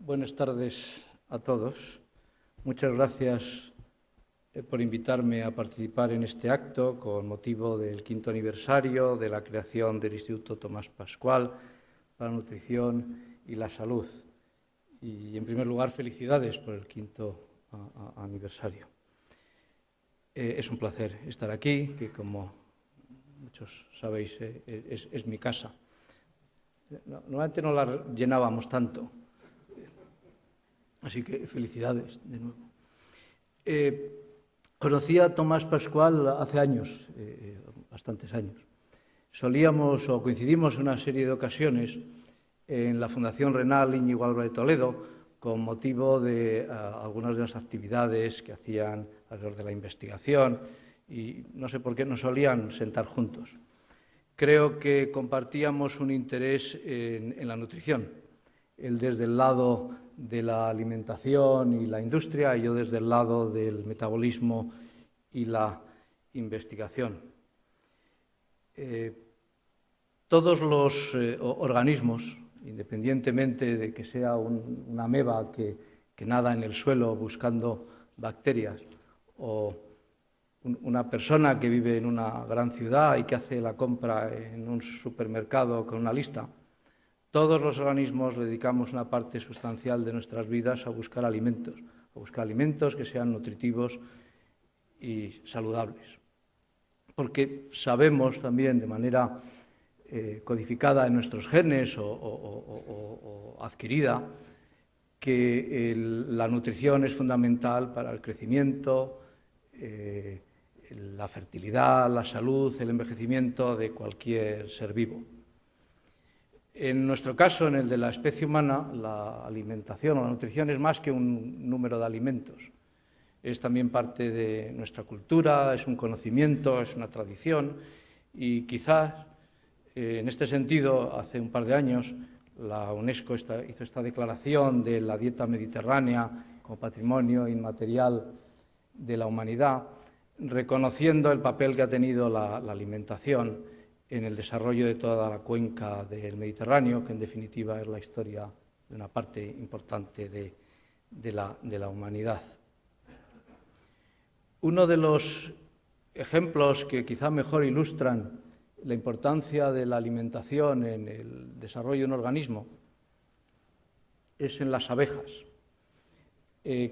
Buenas tardes a todos. Muchas gracias por invitarme a participar en este acto con motivo del 5º aniversario de la creación del Instituto Tomás Pascual para la Nutrición y la Salud. Y, en primer lugar, felicidades por el 5º aniversario. Es un placer estar aquí, que como muchos sabéis es mi casa. Normalmente no la llenábamos tanto, así que felicidades de nuevo. Conocí a Tomás Pascual hace años, bastantes años. Solíamos o coincidimos en una serie de ocasiones en la Fundación Renal Íñigo Álvarez de Toledo con motivo de algunas de las actividades que hacían alrededor de la investigación y no sé por qué nos solían sentar juntos. Creo que compartíamos un interés en la nutrición, él desde el lado de la alimentación y la industria y yo desde el lado del metabolismo y la investigación. Todos los organismos, independientemente de que sea una ameba que nada en el suelo buscando bacterias o una persona que vive en una gran ciudad y que hace la compra en un supermercado con una lista, todos los organismos le dedicamos una parte sustancial de nuestras vidas a buscar alimentos que sean nutritivos y saludables. Porque sabemos también de manera codificada en nuestros genes o adquirida que la nutrición es fundamental para el crecimiento, la fertilidad, la salud, el envejecimiento de cualquier ser vivo. En nuestro caso, en el de la especie humana, la alimentación o la nutrición es más que un número de alimentos. Es también parte de nuestra cultura, es un conocimiento, es una tradición y quizás, en este sentido, hace un par de años, la UNESCO hizo esta declaración de la dieta mediterránea como patrimonio inmaterial de la humanidad, reconociendo el papel que ha tenido la alimentación en el desarrollo de toda la cuenca del Mediterráneo, que en definitiva es la historia de una parte importante de la humanidad. Uno de los ejemplos que quizá mejor ilustran la importancia de la alimentación en el desarrollo de un organismo es en las abejas.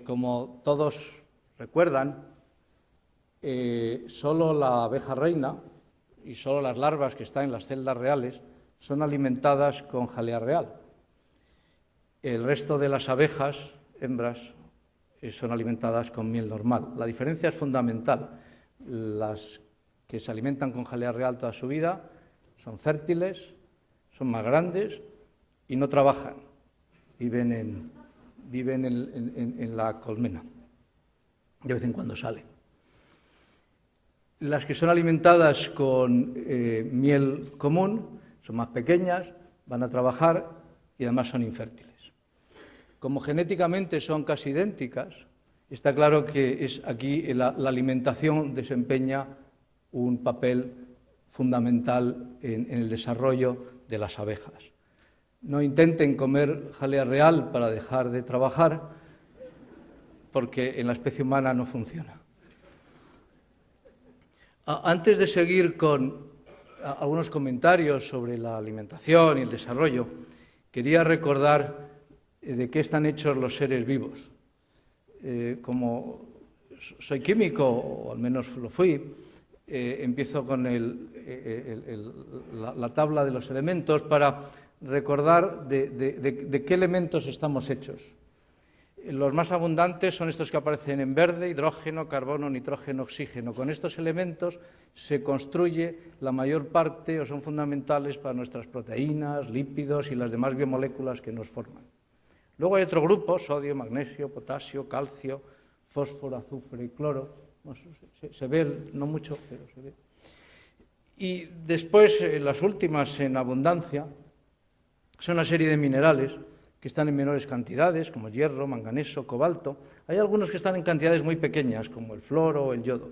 Como todos recuerdan, solo la abeja reina y solo las larvas que están en las celdas reales son alimentadas con jalea real. El resto de las abejas, hembras, son alimentadas con miel normal. La diferencia es fundamental. Las que se alimentan con jalea real toda su vida son fértiles, son más grandes y no trabajan. Viven en la colmena. De vez en cuando salen. Las que son alimentadas con miel común son más pequeñas, van a trabajar y además son infértiles. Como genéticamente son casi idénticas, está claro que aquí la alimentación desempeña un papel fundamental en el desarrollo de las abejas. No intenten comer jalea real para dejar de trabajar, porque en la especie humana no funciona. Antes de seguir con algunos comentarios sobre la alimentación y el desarrollo, quería recordar de qué están hechos los seres vivos. Como soy químico, o al menos lo fui, empiezo con la tabla de los elementos para recordar de qué elementos estamos hechos. Los más abundantes son estos que aparecen en verde: hidrógeno, carbono, nitrógeno, oxígeno. Con estos elementos se construye la mayor parte, o son fundamentales para nuestras proteínas, lípidos y las demás biomoléculas que nos forman. Luego hay otro grupo: sodio, magnesio, potasio, calcio, fósforo, azufre y cloro. Se ve, no mucho, pero se ve. Y después, las últimas en abundancia son una serie de minerales que están en menores cantidades, como hierro, manganeso, cobalto. Hay algunos que están en cantidades muy pequeñas, como el flúor o el yodo.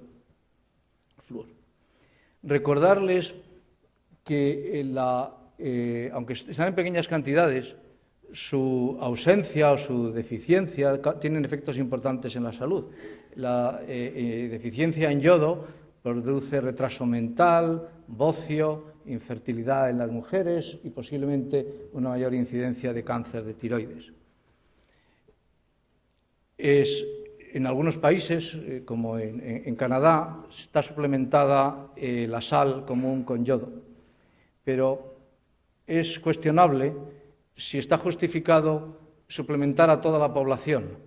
Recordarles que, aunque están en pequeñas cantidades, su ausencia o su deficiencia tienen efectos importantes en la salud. La deficiencia en yodo produce retraso mental, bocio, infertilidad en las mujeres y posiblemente una mayor incidencia de cáncer de tiroides. En algunos países, como en Canadá, está suplementada la sal común con yodo, pero es cuestionable si está justificado suplementar a toda la población,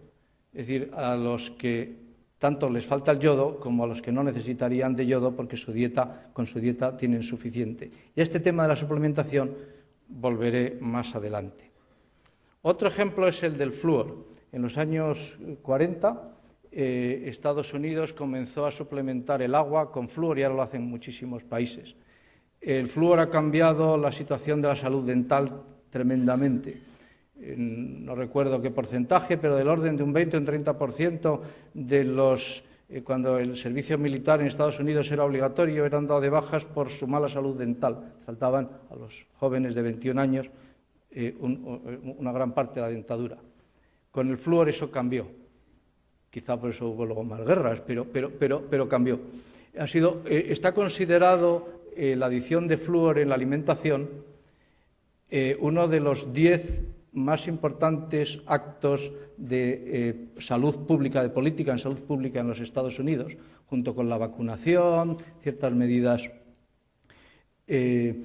es decir, a los que tanto les falta el yodo como a los que no necesitarían de yodo porque con su dieta tienen suficiente. Y a este tema de la suplementación volveré más adelante. Otro ejemplo es el del flúor. En los años 40, Estados Unidos comenzó a suplementar el agua con flúor y ahora lo hacen muchísimos países. El flúor ha cambiado la situación de la salud dental tremendamente. No recuerdo qué porcentaje, pero del orden de un 20 o un 30% de los, cuando el servicio militar en Estados Unidos era obligatorio, eran dado de bajas por su mala salud dental. Faltaban a los jóvenes de 21 años una gran parte de la dentadura. Con el flúor eso cambió. Quizá por eso hubo luego más guerras, pero cambió. Está considerado la adición de flúor en la alimentación uno de los 10 más importantes actos de salud pública, de política en salud pública en los Estados Unidos, junto con la vacunación, ciertas medidas de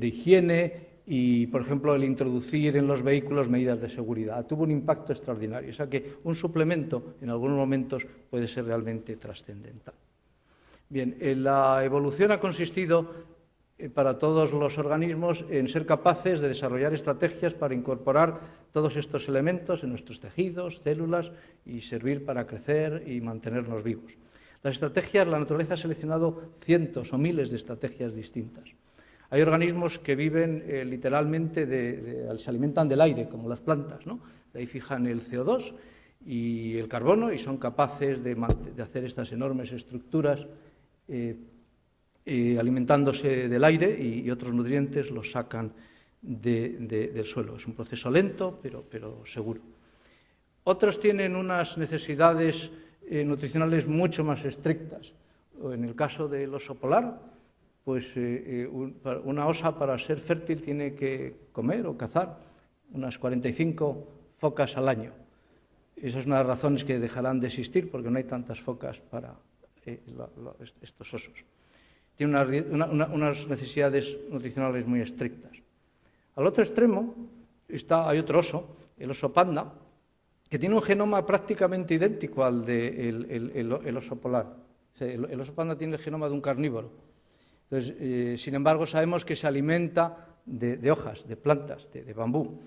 higiene y, por ejemplo, el introducir en los vehículos medidas de seguridad. Tuvo un impacto extraordinario, o sea que un suplemento en algunos momentos puede ser realmente trascendental. Bien, la evolución ha consistido para todos los organismos en ser capaces de desarrollar estrategias para incorporar todos estos elementos en nuestros tejidos, células y servir para crecer y mantenernos vivos. Las estrategias, la naturaleza ha seleccionado cientos o miles de estrategias distintas. Hay organismos que viven literalmente, se alimentan del aire, como las plantas, ¿no? De ahí fijan el CO2 y el carbono y son capaces de hacer estas enormes estructuras alimentándose del aire y otros nutrientes los sacan del suelo. Es un proceso lento, pero seguro. Otros tienen unas necesidades nutricionales mucho más estrictas. En el caso del oso polar, pues una osa para ser fértil tiene que comer o cazar unas 45 focas al año. Esa es una de las razones que dejarán de existir porque no hay tantas focas para estos osos. Tiene unas necesidades nutricionales muy estrictas. Al otro extremo hay otro oso, el oso panda, que tiene un genoma prácticamente idéntico al del oso polar. O sea, el oso panda tiene el genoma de un carnívoro. Entonces, sin embargo, sabemos que se alimenta de hojas, de plantas, de bambú.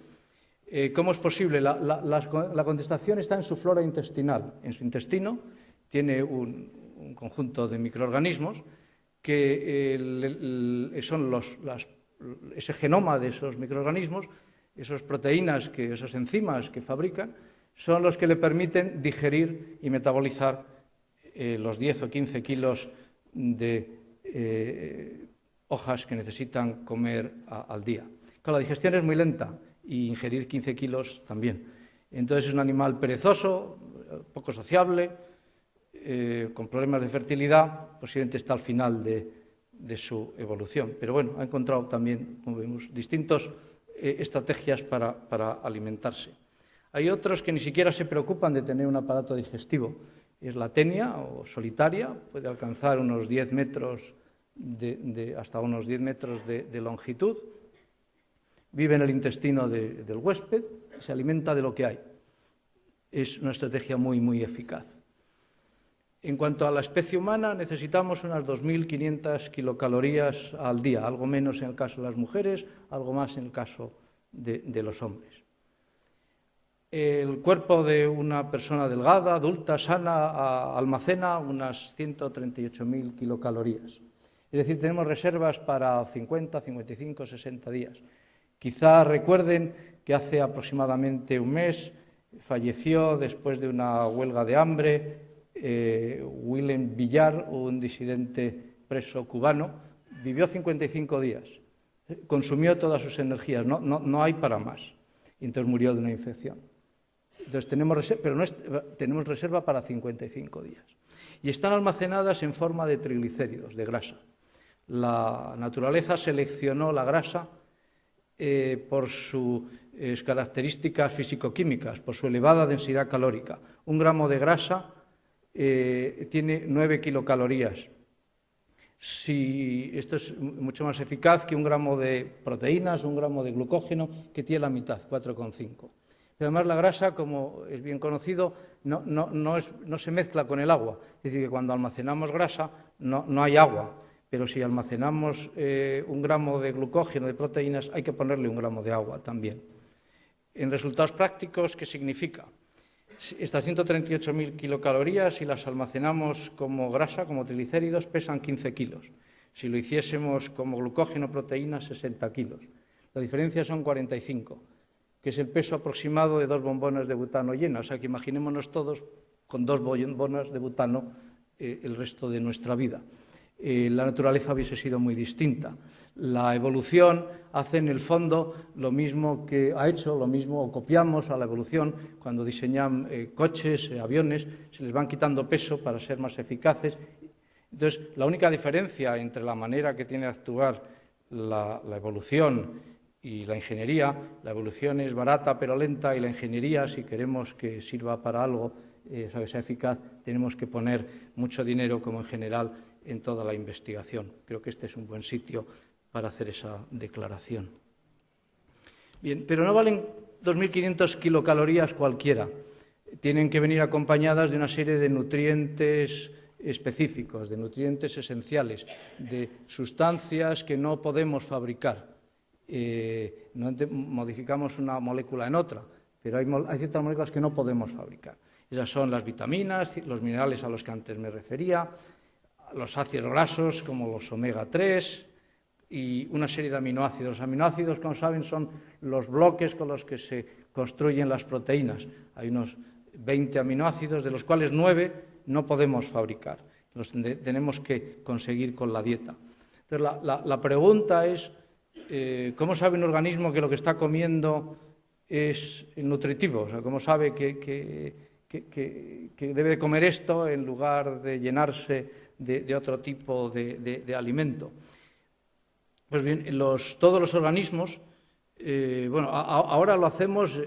¿Cómo es posible? La contestación está en su flora intestinal. En su intestino tiene un conjunto de microorganismos que son ese genoma de esos microorganismos, esas proteínas, esas enzimas que fabrican, son los que le permiten digerir y metabolizar los 10 o 15 kilos de hojas que necesitan comer al día. Claro, la digestión es muy lenta y ingerir 15 kilos también. Entonces es un animal perezoso, poco sociable, con problemas de fertilidad, posiblemente está al final de su evolución. Pero bueno, ha encontrado también, como vemos, distintas estrategias para alimentarse. Hay otros que ni siquiera se preocupan de tener un aparato digestivo. Es la tenia o solitaria, puede alcanzar unos 10 metros hasta unos 10 metros de longitud. Vive en el intestino del huésped, se alimenta de lo que hay. Es una estrategia muy, muy eficaz. En cuanto a la especie humana, necesitamos unas 2.500 kilocalorías al día, algo menos en el caso de las mujeres, algo más en el caso de los hombres. El cuerpo de una persona delgada, adulta, sana, almacena unas 138.000 kilocalorías. Es decir, tenemos reservas para 50, 55, 60 días. Quizá recuerden que hace aproximadamente un mes falleció después de una huelga de hambre Willem Villar, un disidente preso cubano. Vivió 55 días consumió todas sus energías, no hay para más. Y entonces murió de una infección. Entonces tenemos reserva para 55 días. Y están almacenadas en forma de triglicéridos, de grasa. La naturaleza seleccionó la grasa por sus características físico-químicas, por su elevada densidad calórica. 1 gramo de grasa tiene 9 kilocalorías. Esto es mucho más eficaz que 1 gramo de proteínas, 1 gramo de glucógeno, que tiene la mitad, 4,5. Pero además la grasa, como es bien conocido, no se mezcla con el agua. Es decir, que cuando almacenamos grasa no hay agua, pero si almacenamos 1 gramo de glucógeno, de proteínas, hay que ponerle 1 gramo de agua también. En resultados prácticos, ¿qué significa? Estas 138.000 kilocalorías, si las almacenamos como grasa, como triglicéridos, pesan 15 kilos. Si lo hiciésemos como glucógeno, proteínas, 60 kilos. La diferencia son 45, que es el peso aproximado de 2 bombonas de butano llenas. O sea, que imaginémonos todos con 2 bombonas de butano el resto de nuestra vida. La naturaleza hubiese sido muy distinta. La evolución hace en el fondo lo mismo que ha hecho, lo mismo, o copiamos a la evolución cuando diseñan coches, aviones, se les van quitando peso para ser más eficaces. Entonces, la única diferencia entre la manera que tiene de actuar la evolución y la ingeniería, la evolución es barata pero lenta, y la ingeniería, si queremos que sirva para algo, que sea eficaz, tenemos que poner mucho dinero, como en general, en toda la investigación. Creo que este es un buen sitio para hacer esa declaración. Bien, pero no valen 2.500 kilocalorías cualquiera. Tienen que venir acompañadas de una serie de nutrientes específicos, de nutrientes esenciales, de sustancias que no podemos fabricar. No modificamos una molécula en otra, pero hay ciertas moléculas que no podemos fabricar. Esas son las vitaminas, los minerales a los que antes me refería, los ácidos grasos como los omega 3 y una serie de aminoácidos. Los aminoácidos, como saben, son los bloques con los que se construyen las proteínas. Hay unos 20 aminoácidos, de los cuales 9 no podemos fabricar. Los tenemos que conseguir con la dieta. Entonces, la pregunta es, ¿cómo sabe un organismo que lo que está comiendo es nutritivo? O sea, ¿cómo sabe que debe de comer esto en lugar de llenarse de otro tipo de alimento? Pues bien, todos los organismos, ahora lo hacemos,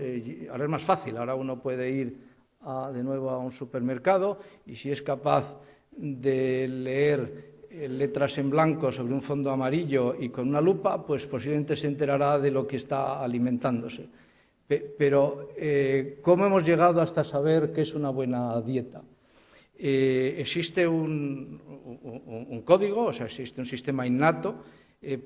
ahora es más fácil, ahora uno puede ir de nuevo a un supermercado y si es capaz de leer letras en blanco sobre un fondo amarillo y con una lupa, pues posiblemente se enterará de lo que está alimentándose. Pero, ¿cómo hemos llegado hasta saber qué es una buena dieta? Existe un código, o sea, existe un sistema innato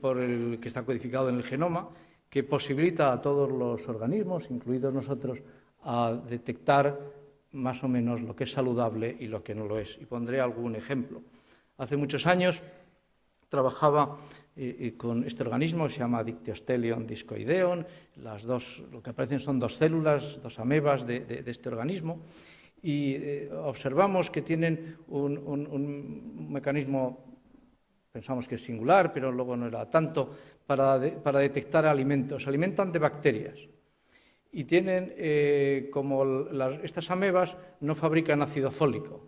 por el que está codificado en el genoma, que posibilita a todos los organismos, incluidos nosotros, a detectar más o menos lo que es saludable y lo que no lo es. Y pondré algún ejemplo. Hace muchos años trabajaba con este organismo, se llama Dictyostelium discoideum. Lo que aparecen son 2 células, 2 amebas de este organismo, y observamos que tienen un mecanismo, pensamos que es singular, pero luego no era tanto, para detectar alimentos. Se alimentan de bacterias y tienen, estas amebas no fabrican ácido fólico,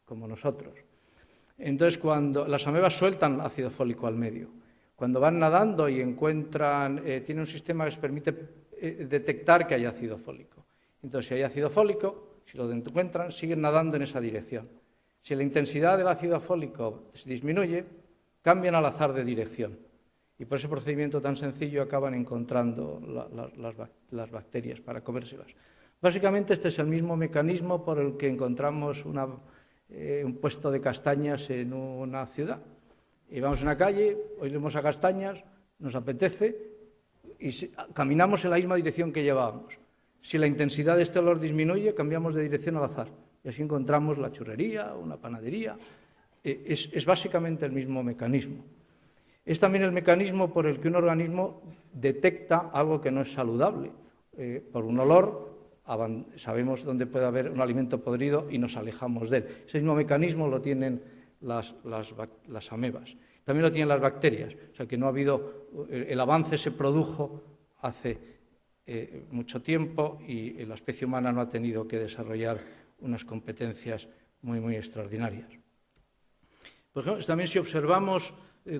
como nosotros. Entonces, cuando las amebas sueltan ácido fólico al medio, cuando van nadando y encuentran, tiene un sistema que les permite detectar que hay ácido fólico. Entonces, si hay ácido fólico, si lo encuentran, siguen nadando en esa dirección. Si la intensidad del ácido fólico se disminuye, cambian al azar de dirección. Y por ese procedimiento tan sencillo acaban encontrando las bacterias para comérselas. Básicamente, este es el mismo mecanismo por el que encontramos un puesto de castañas en una ciudad. Y vamos a una calle, oímos a castañas, nos apetece y caminamos en la misma dirección que llevábamos. Si la intensidad de este olor disminuye, cambiamos de dirección al azar. Y así encontramos la churrería, una panadería. Es básicamente el mismo mecanismo. Es también el mecanismo por el que un organismo detecta algo que no es saludable. Por un olor, sabemos dónde puede haber un alimento podrido y nos alejamos de él. Ese mismo mecanismo lo tienen las amebas. También lo tienen las bacterias, o sea que no ha habido, el avance se produjo hace mucho tiempo y la especie humana no ha tenido que desarrollar unas competencias muy, muy extraordinarias. Por ejemplo, también si observamos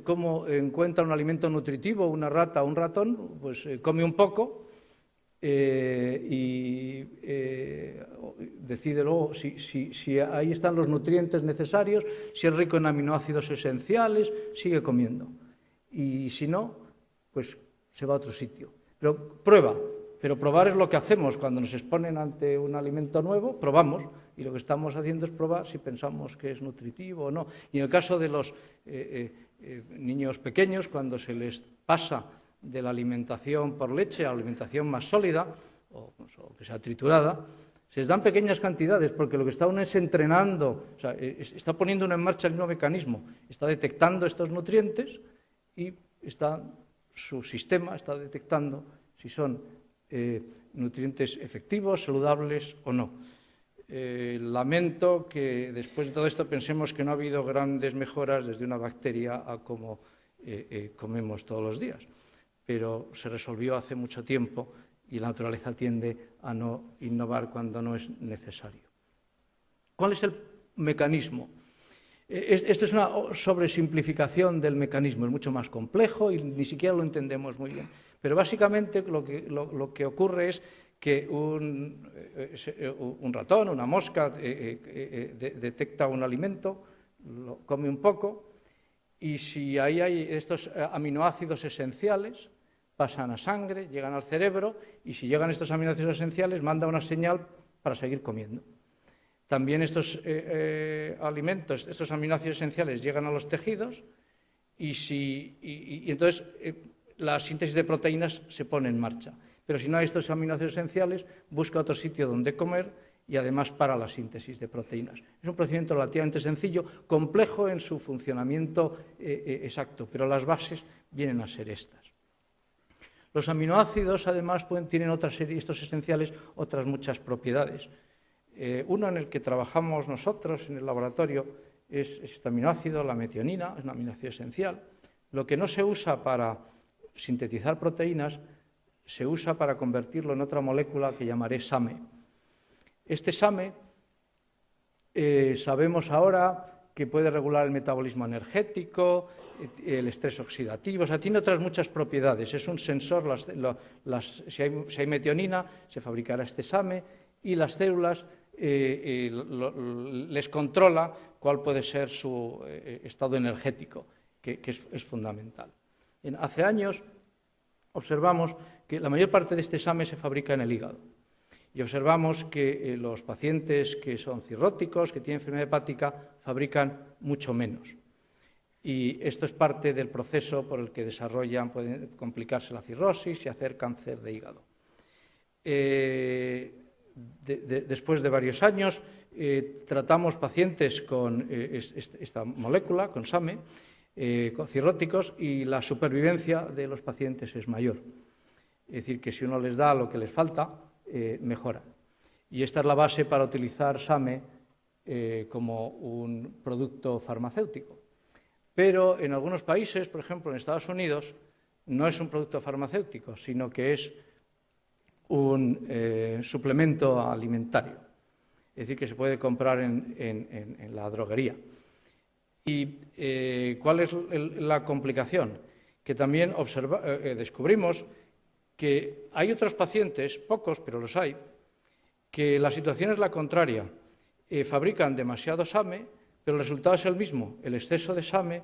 cómo encuentra un alimento nutritivo una rata o un ratón, pues come un poco y decide luego si ahí están los nutrientes necesarios, si es rico en aminoácidos esenciales, sigue comiendo. Y si no, pues se va a otro sitio. Pero prueba. Pero probar es lo que hacemos cuando nos exponen ante un alimento nuevo, probamos, y lo que estamos haciendo es probar si pensamos que es nutritivo o no. Y en el caso de los niños pequeños, cuando se les pasa de la alimentación por leche a la alimentación más sólida, o que sea triturada, se les dan pequeñas cantidades, porque lo que está uno es entrenando, o sea, está poniendo uno en marcha el mismo mecanismo, está detectando estos nutrientes y su sistema está detectando si son nutrientes efectivos, saludables o no. Lamento que después de todo esto pensemos que no ha habido grandes mejoras desde una bacteria a cómo comemos todos los días, pero se resolvió hace mucho tiempo y la naturaleza tiende a no innovar cuando no es necesario. ¿Cuál es el mecanismo? Esto es una sobresimplificación del mecanismo, es mucho más complejo y ni siquiera lo entendemos muy bien. Pero básicamente lo que ocurre es que un ratón, una mosca, detecta un alimento, lo come un poco, y si ahí hay estos aminoácidos esenciales, pasan a sangre, llegan al cerebro, y si llegan estos aminoácidos esenciales, manda una señal para seguir comiendo. También estos alimentos, estos aminoácidos esenciales llegan a los tejidos, y entonces la síntesis de proteínas se pone en marcha. Pero si no hay estos aminoácidos esenciales, busca otro sitio donde comer y además para la síntesis de proteínas. Es un procedimiento relativamente sencillo, complejo en su funcionamiento exacto, pero las bases vienen a ser estas. Los aminoácidos, además, tienen otra serie, estos esenciales, otras muchas propiedades. Uno en el que trabajamos nosotros en el laboratorio es este aminoácido, la metionina, es un aminoácido esencial. Lo que no se usa para sintetizar proteínas, se usa para convertirlo en otra molécula que llamaré SAMe. Este SAMe sabemos ahora que puede regular el metabolismo energético, el estrés oxidativo, o sea, tiene otras muchas propiedades. Es un sensor, si hay metionina, se fabricará este SAMe y las células les controla cuál puede ser su estado energético, que es fundamental. Hace años observamos que la mayor parte de este SAMe se fabrica en el hígado y observamos que los pacientes que son cirróticos, que tienen enfermedad hepática, fabrican mucho menos. Y esto es parte del proceso por el que puede complicarse la cirrosis y hacer cáncer de hígado. Después de varios años tratamos pacientes con esta molécula, con SAMe, con cirróticos, y la supervivencia de los pacientes es mayor. Es decir, que si uno les da lo que les falta, mejoran. Y esta es la base para utilizar SAMe como un producto farmacéutico. Pero en algunos países, por ejemplo en Estados Unidos, no es un producto farmacéutico, sino que es un suplemento alimentario. Es decir, que se puede comprar en la droguería. ¿Y cuál es la complicación? Que también descubrimos que hay otros pacientes, pocos, pero los hay, que la situación es la contraria. Fabrican demasiado SAMe, pero el resultado es el mismo. El exceso de SAMe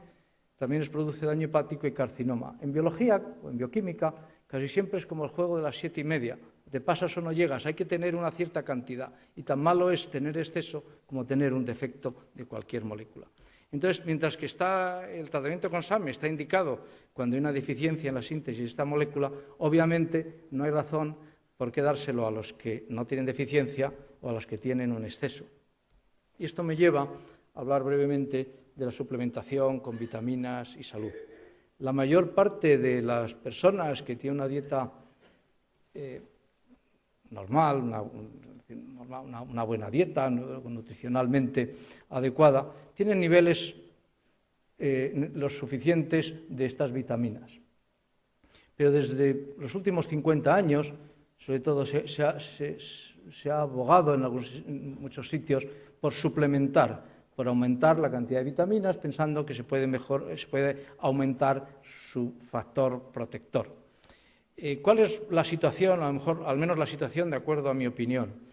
también les produce daño hepático y carcinoma. En biología o en bioquímica casi siempre es como el juego de las 7:30. Te pasas o no llegas, hay que tener una cierta cantidad. Y tan malo es tener exceso como tener un defecto de cualquier molécula. Entonces, mientras que el tratamiento con SAMe está indicado cuando hay una deficiencia en la síntesis de esta molécula, obviamente no hay razón por qué dárselo a los que no tienen deficiencia o a los que tienen un exceso. Y esto me lleva a hablar brevemente de la suplementación con vitaminas y salud. La mayor parte de las personas que tienen una dieta normal, una buena dieta, nutricionalmente adecuada, tienen niveles los suficientes de estas vitaminas. Pero desde los últimos 50 años, sobre todo, se ha abogado en muchos sitios por suplementar, por aumentar la cantidad de vitaminas, pensando que se puede aumentar su factor protector. ¿Cuál es la situación, a lo mejor, al menos la situación de acuerdo a mi opinión?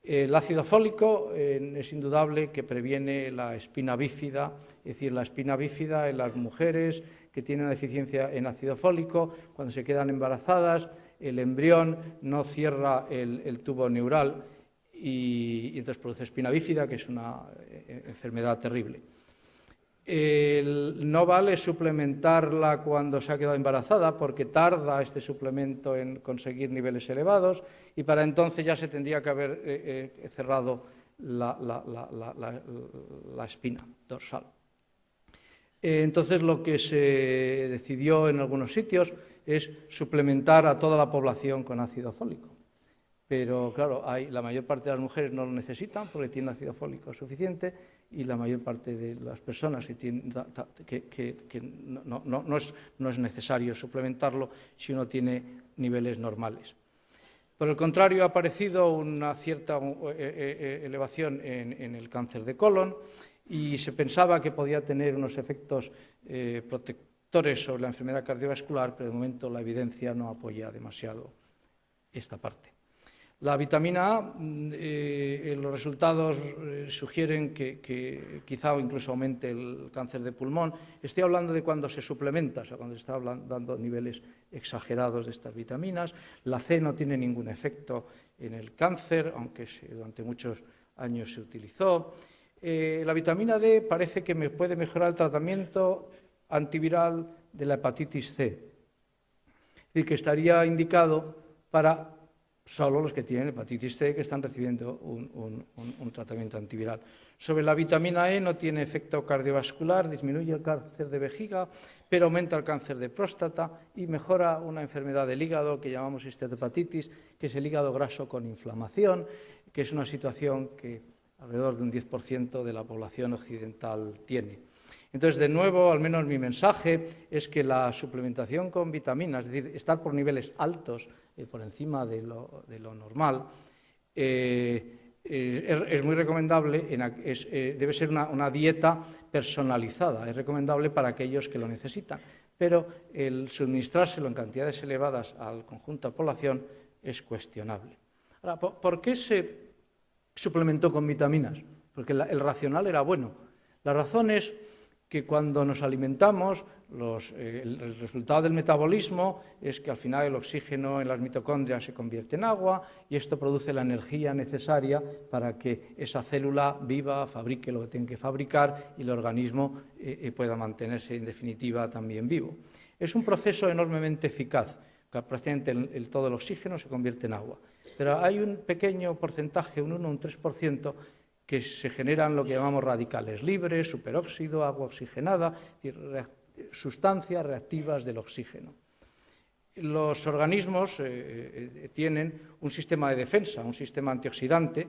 El ácido fólico es indudable que previene la espina bífida, es decir, la espina bífida en las mujeres que tienen deficiencia en ácido fólico, cuando se quedan embarazadas, el embrión no cierra el tubo neural y entonces produce espina bífida, que es una enfermedad terrible. No vale suplementarla cuando se ha quedado embarazada porque tarda este suplemento en conseguir niveles elevados y para entonces ya se tendría que haber cerrado la espina dorsal. Entonces lo que se decidió en algunos sitios es suplementar a toda la población con ácido fólico. Pero claro, la mayor parte de las mujeres no lo necesitan porque tienen ácido fólico suficiente y la mayor parte de las personas que no es necesario suplementarlo si uno tiene niveles normales. Por el contrario, ha aparecido una cierta elevación en el cáncer de colon y se pensaba que podía tener unos efectos protectores sobre la enfermedad cardiovascular, pero de momento la evidencia no apoya demasiado esta parte. La vitamina A, los resultados sugieren que quizá incluso aumente el cáncer de pulmón. Estoy hablando de cuando se suplementa, o sea, cuando se está dando niveles exagerados de estas vitaminas. La C no tiene ningún efecto en el cáncer, aunque durante muchos años se utilizó. La vitamina D parece que puede mejorar el tratamiento antiviral de la hepatitis C. Es decir, que estaría indicado para solo los que tienen hepatitis C que están recibiendo un tratamiento antiviral. Sobre la vitamina E no tiene efecto cardiovascular, disminuye el cáncer de vejiga, pero aumenta el cáncer de próstata y mejora una enfermedad del hígado que llamamos esteatohepatitis, que es el hígado graso con inflamación, que es una situación que alrededor de un 10% de la población occidental tiene. Entonces, de nuevo, al menos mi mensaje es que la suplementación con vitaminas, es decir, estar por niveles altos, por encima de lo normal, es muy recomendable, debe ser una dieta personalizada, es recomendable para aquellos que lo necesitan, pero el suministrárselo en cantidades elevadas al conjunto de la población es cuestionable. Ahora, ¿por qué se suplementó con vitaminas? Porque el racional era bueno. La razón es que cuando nos alimentamos, el resultado del metabolismo es que al final el oxígeno en las mitocondrias se convierte en agua y esto produce la energía necesaria para que esa célula viva, fabrique lo que tiene que fabricar y el organismo pueda mantenerse en definitiva también vivo. Es un proceso enormemente eficaz, que prácticamente todo el oxígeno se convierte en agua. Pero hay un pequeño porcentaje, un 1 o un 3%, que se generan lo que llamamos radicales libres, superóxido, agua oxigenada, es decir, sustancias reactivas del oxígeno. Los organismos tienen un sistema de defensa, un sistema antioxidante,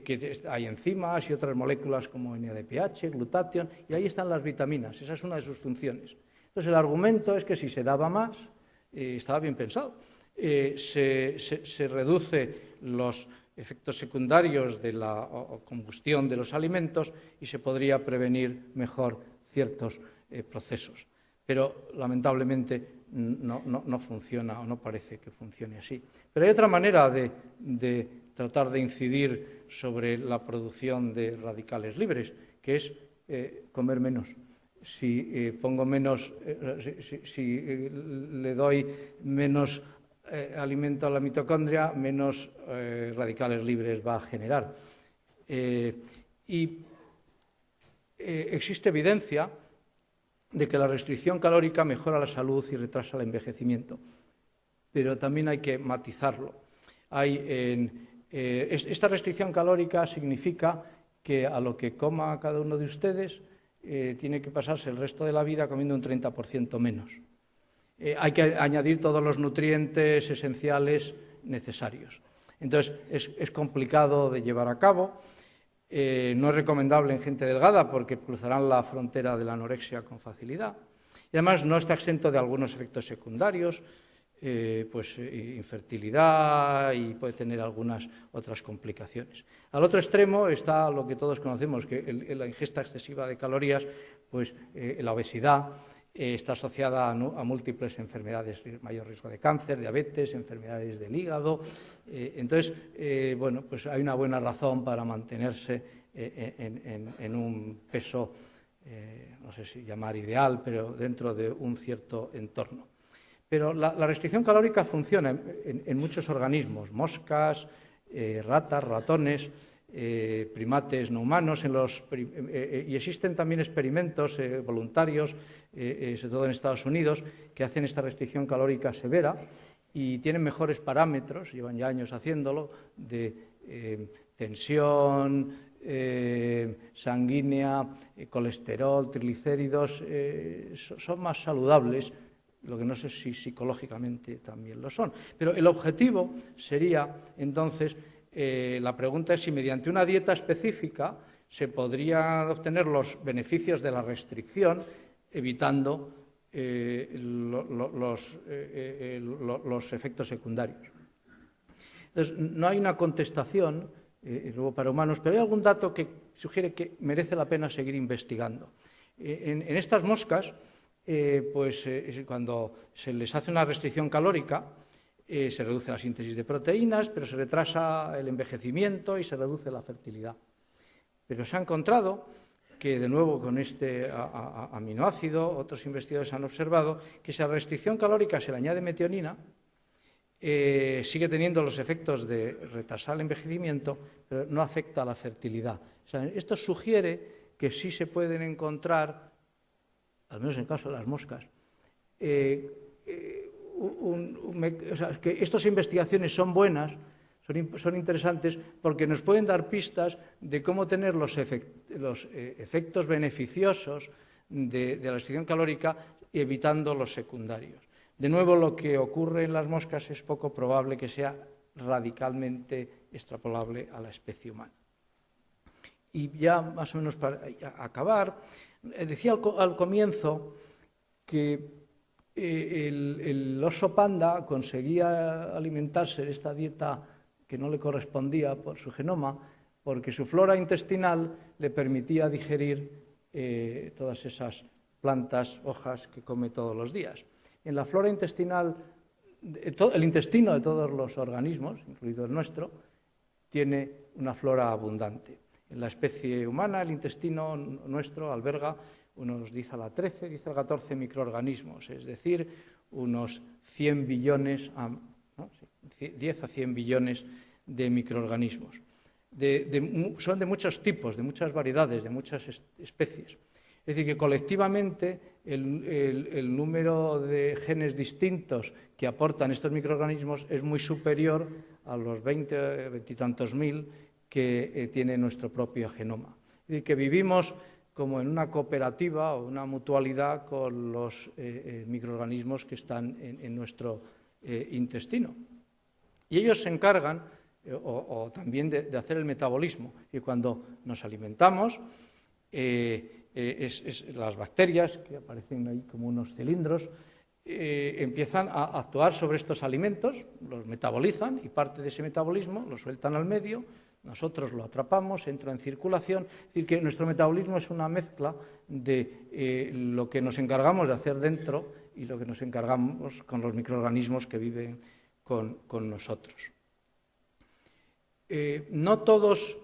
que hay enzimas y otras moléculas como NADPH, glutatión, y ahí están las vitaminas, esa es una de sus funciones. Entonces el argumento es que si se daba más, estaba bien pensado, se reduce los efectos secundarios de la combustión de los alimentos y se podría prevenir mejor ciertos procesos. Pero lamentablemente no funciona o no parece que funcione así. Pero hay otra manera de tratar de incidir sobre la producción de radicales libres, que es comer menos. Si pongo menos, si le doy menos alimento a la mitocondria, menos radicales libres va a generar. Existe evidencia de que la restricción calórica mejora la salud y retrasa el envejecimiento, pero también hay que matizarlo. Esta restricción calórica significa que a lo que coma cada uno de ustedes tiene que pasarse el resto de la vida comiendo un 30% menos. Hay que añadir todos los nutrientes esenciales necesarios. Entonces, es complicado de llevar a cabo. No es recomendable en gente delgada porque cruzarán la frontera de la anorexia con facilidad. Y además no está exento de algunos efectos secundarios, pues infertilidad, y puede tener algunas otras complicaciones. Al otro extremo está lo que todos conocemos, que la ingesta excesiva de calorías, pues la obesidad está asociada a múltiples enfermedades, mayor riesgo de cáncer, diabetes, enfermedades del hígado. Entonces, bueno, pues hay una buena razón para mantenerse en un peso, no sé si llamar ideal, pero dentro de un cierto entorno. Pero la restricción calórica funciona en muchos organismos, moscas, ratas, ratones, primates no humanos, y existen también experimentos voluntarios, sobre todo en Estados Unidos, que hacen esta restricción calórica severa y tienen mejores parámetros, llevan ya años haciéndolo, de tensión sanguínea, colesterol, triglicéridos, son más saludables. Lo que no sé si psicológicamente también lo son. Pero el objetivo sería, entonces, la pregunta es si mediante una dieta específica se podrían obtener los beneficios de la restricción, evitando los efectos secundarios. Entonces, no hay una contestación luego para humanos, pero hay algún dato que sugiere que merece la pena seguir investigando. En estas moscas, cuando se les hace una restricción calórica, se reduce la síntesis de proteínas, pero se retrasa el envejecimiento y se reduce la fertilidad. Pero se ha encontrado que, de nuevo, con este aminoácido, otros investigadores han observado que si a la restricción calórica se le añade metionina, sigue teniendo los efectos de retrasar el envejecimiento, pero no afecta a la fertilidad. O sea, esto sugiere que sí se pueden encontrar, al menos en el caso de las moscas, que estas investigaciones son buenas, son interesantes, porque nos pueden dar pistas de cómo tener los efectos beneficiosos de la restricción calórica, evitando los secundarios. De nuevo, lo que ocurre en las moscas es poco probable que sea radicalmente extrapolable a la especie humana. Y ya más o menos para acabar, decía al comienzo que el oso panda conseguía alimentarse de esta dieta que no le correspondía por su genoma, porque su flora intestinal le permitía digerir todas esas plantas, hojas que come todos los días. En la flora intestinal, el intestino de todos los organismos, incluido el nuestro, tiene una flora abundante. En la especie humana, el intestino nuestro alberga unos 10 a la 13, 10 a la 14 microorganismos, es decir, unos 100 billones, 10 a 100 billones de microorganismos. Son de muchos tipos, de muchas variedades, de muchas especies. Es decir, que colectivamente el número de genes distintos que aportan estos microorganismos es muy superior a los 20 y tantos mil que tiene nuestro propio genoma. Es decir, que vivimos como en una cooperativa o una mutualidad con los microorganismos que están en nuestro intestino. Y ellos se encargan o también de hacer el metabolismo. Y cuando nos alimentamos, las bacterias, que aparecen ahí como unos cilindros, empiezan a actuar sobre estos alimentos, los metabolizan y parte de ese metabolismo lo sueltan al medio, nosotros lo atrapamos, entra en circulación. Es decir, que nuestro metabolismo es una mezcla de lo que nos encargamos de hacer dentro y lo que nos encargamos con los microorganismos que viven con nosotros. No todas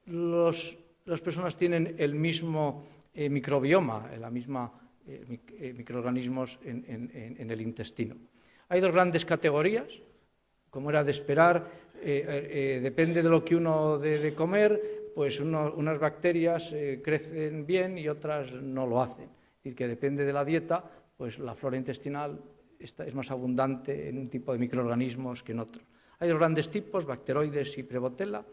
las personas tienen el mismo microbioma, la misma microorganismos en el intestino. Hay dos grandes categorías, como era de esperar. Depende de lo que uno debe comer, pues unas bacterias crecen bien y otras no lo hacen. Es decir, que depende de la dieta, pues la flora intestinal es más abundante en un tipo de microorganismos que en otro. Hay dos grandes tipos, bacteroides y prebotella.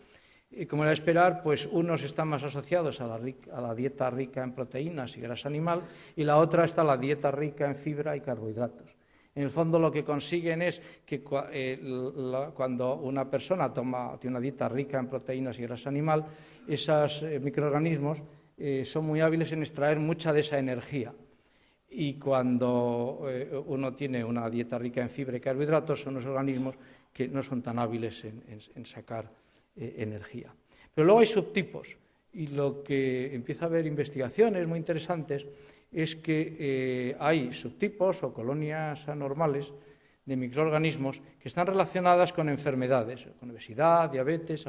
Y como era de esperar, pues unos están más asociados a la dieta rica en proteínas y grasa animal, y la otra está la dieta rica en fibra y carbohidratos. En el fondo lo que consiguen es que cuando una persona tiene una dieta rica en proteínas y grasa animal, esos microorganismos son muy hábiles en extraer mucha de esa energía. Y cuando uno tiene una dieta rica en fibra y carbohidratos, son los organismos que no son tan hábiles en sacar energía. Pero luego hay subtipos, y lo que empieza a haber investigaciones muy interesantes es que hay subtipos o colonias anormales de microorganismos que están relacionadas con enfermedades, con obesidad, diabetes,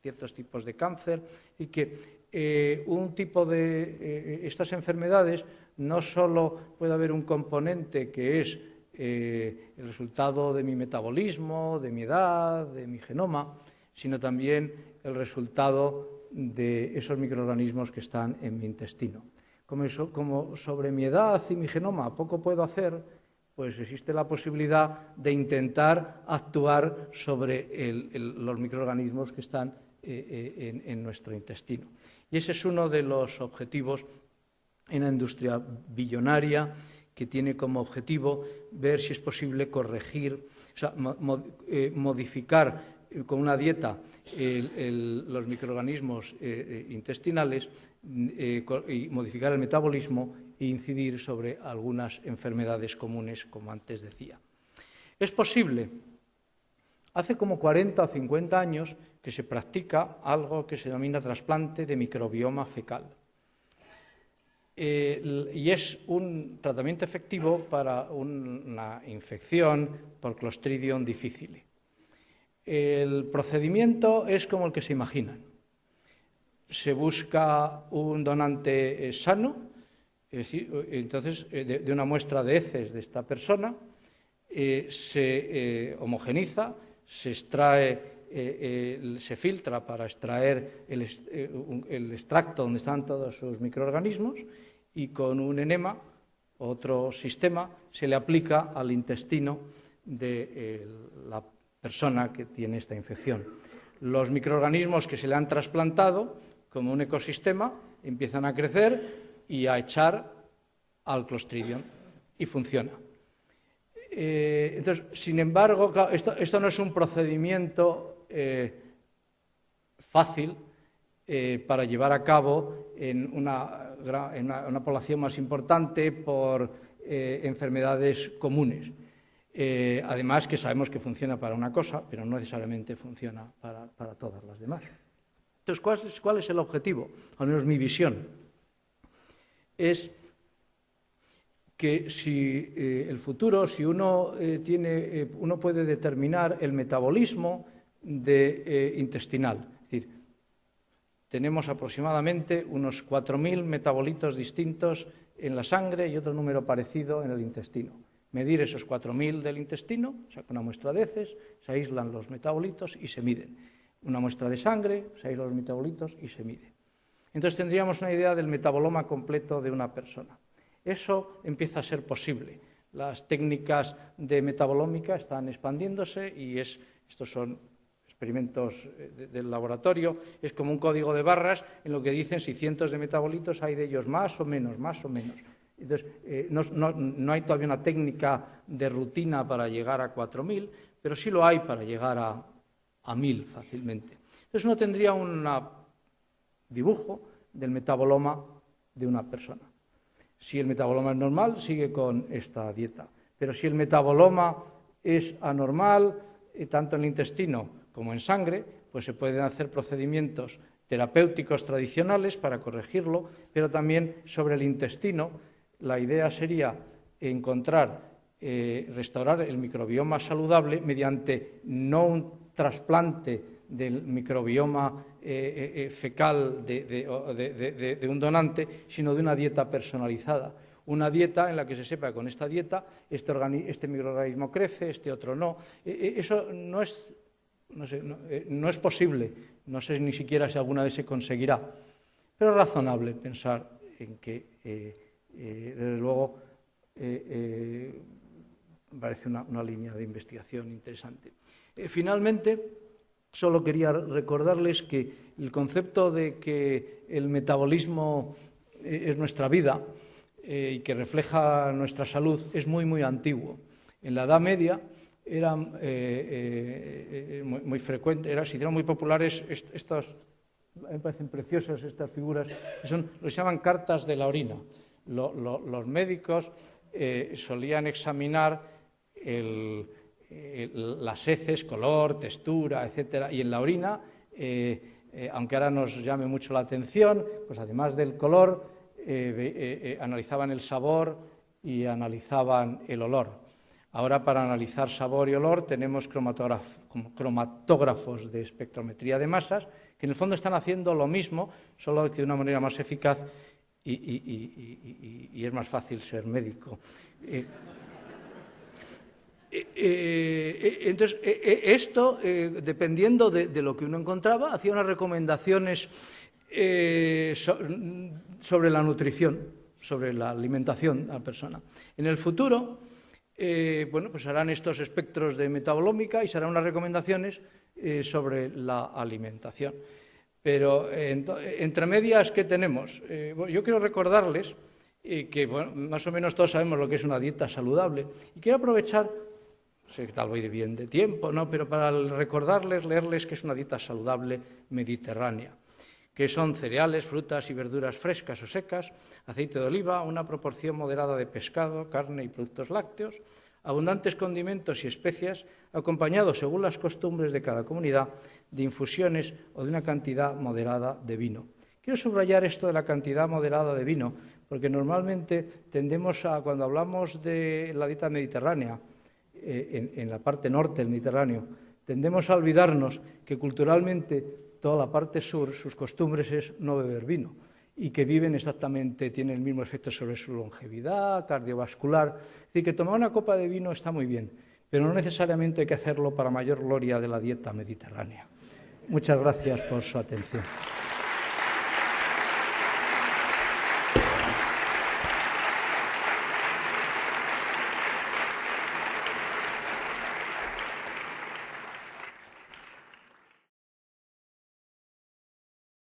ciertos tipos de cáncer, y que un tipo de estas enfermedades no solo puede haber un componente que es el resultado de mi metabolismo, de mi edad, de mi genoma, sino también el resultado de esos microorganismos que están en mi intestino. Como sobre mi edad y mi genoma poco puedo hacer, pues existe la posibilidad de intentar actuar sobre los microorganismos que están en nuestro intestino. Y ese es uno de los objetivos en la industria billonaria, que tiene como objetivo ver si es posible corregir, o sea, modificar con una dieta los microorganismos intestinales y modificar el metabolismo e incidir sobre algunas enfermedades comunes, como antes decía. Es posible. Hace como 40 o 50 años que se practica algo que se denomina trasplante de microbioma fecal. Y es un tratamiento efectivo para una infección por Clostridium difficile. El procedimiento es como el que se imaginan. Se busca un donante sano, es decir, entonces de una muestra de heces de esta persona, se homogeniza, se extrae, se filtra para extraer el extracto donde están todos sus microorganismos, y con un enema, otro sistema, se le aplica al intestino de la persona que tiene esta infección. Los microorganismos que se le han trasplantado, como un ecosistema, empiezan a crecer y a echar al Clostridium, y funciona. Entonces, sin embargo, claro, esto no es un procedimiento fácil para llevar a cabo en una población más importante por enfermedades comunes. Además, que sabemos que funciona para una cosa, pero no necesariamente funciona para todas las demás. Entonces, ¿cuál es el objetivo? Al menos mi visión es que si el futuro, si uno puede determinar el metabolismo intestinal, es decir, tenemos aproximadamente unos 4.000 metabolitos distintos en la sangre y otro número parecido en el intestino. Medir esos 4.000 del intestino, saca una muestra de heces, se aíslan los metabolitos y se miden. Una muestra de sangre, se aíslan los metabolitos y se mide. Entonces tendríamos una idea del metaboloma completo de una persona. Eso empieza a ser posible. Las técnicas de metabolómica están expandiéndose y estos son experimentos del laboratorio, es como un código de barras en lo que dicen si cientos de metabolitos hay de ellos más o menos, más o menos. Entonces, no hay todavía una técnica de rutina para llegar a 4.000, pero sí lo hay para llegar a 1.000 fácilmente. Entonces uno tendría un dibujo del metaboloma de una persona. Si el metaboloma es normal, sigue con esta dieta. Pero si el metaboloma es anormal, tanto en el intestino como en sangre, pues se pueden hacer procedimientos terapéuticos tradicionales para corregirlo, pero también sobre el intestino la idea sería restaurar el microbioma saludable mediante no un trasplante del microbioma fecal de un donante, sino de una dieta personalizada. Una dieta en la que se sepa que con esta dieta este microorganismo crece, este otro no. Eso no es posible, no sé ni siquiera si alguna vez se conseguirá, pero es razonable pensar en que, desde luego, parece una línea de investigación interesante. Finalmente, solo quería recordarles que el concepto de que el metabolismo es nuestra vida y que refleja nuestra salud es muy, muy antiguo. En la Edad Media eran muy frecuentes, se hicieron muy populares estas, me parecen preciosas estas figuras, que son, lo llaman cartas de la orina. Los médicos solían examinar las heces, color, textura, etcétera, y en la orina, aunque ahora nos llame mucho la atención, pues además del color, analizaban el sabor y analizaban el olor. Ahora, para analizar sabor y olor, tenemos cromatógrafos de espectrometría de masas, que en el fondo están haciendo lo mismo, solo que de una manera más eficaz y es más fácil ser médico. Entonces, esto, dependiendo de lo que uno encontraba, hacía unas recomendaciones sobre la nutrición, sobre la alimentación a la persona. En el futuro, bueno, pues harán estos espectros de metabolómica y se harán unas recomendaciones sobre la alimentación. Pero entre medias, ¿qué tenemos? Yo quiero recordarles que bueno, más o menos todos sabemos lo que es una dieta saludable y quiero aprovechar, sé que tal voy de bien de tiempo, ¿no? Pero para recordarles, leerles que es una dieta saludable mediterránea, que son cereales, frutas y verduras frescas o secas, aceite de oliva, una proporción moderada de pescado, carne y productos lácteos, abundantes condimentos y especias, acompañados, según las costumbres de cada comunidad, de infusiones o de una cantidad moderada de vino. Quiero subrayar esto de la cantidad moderada de vino, porque normalmente tendemos a, cuando hablamos de la dieta mediterránea, en la parte norte del Mediterráneo, tendemos a olvidarnos que culturalmente toda la parte sur, sus costumbres es no beber vino y que viven exactamente, tienen el mismo efecto sobre su longevidad, cardiovascular. Es decir, que tomar una copa de vino está muy bien, pero no necesariamente hay que hacerlo para mayor gloria de la dieta mediterránea. Muchas gracias por su atención.